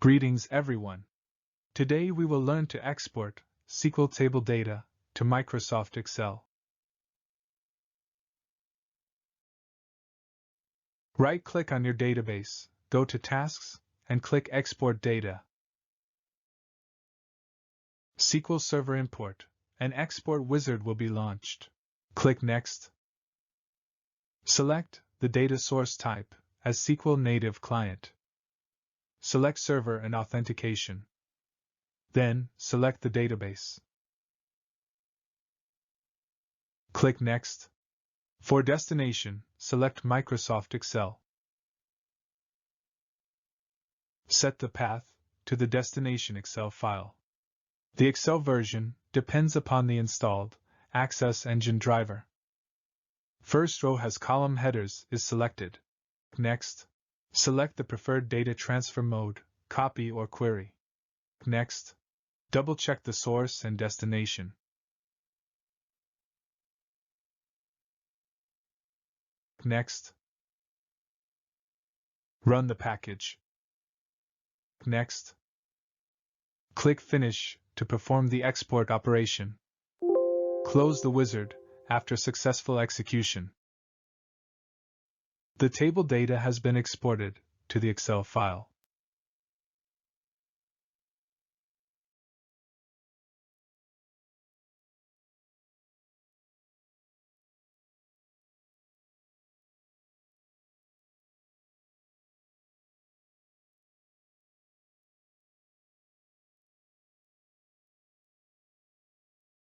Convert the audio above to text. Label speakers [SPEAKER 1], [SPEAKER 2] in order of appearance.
[SPEAKER 1] Greetings everyone. Today we will learn to export SQL table data to Microsoft Excel. Right-click on your database, go to Tasks, and click Export Data. SQL Server Import, an export wizard will be launched. Click Next. Select the data source type as SQL Native Client. Select Server and Authentication. Then, select the database. Click Next. For destination, select Microsoft Excel. Set the path to the destination Excel file. The Excel version depends upon the installed Access Engine driver. First row has column headers is selected. Next, select the preferred data transfer mode, copy or query. Next, double-check the source and destination. Next, run the package. Next, click Finish to perform the export operation. Close the wizard after successful execution. The table data has been exported to the Excel file.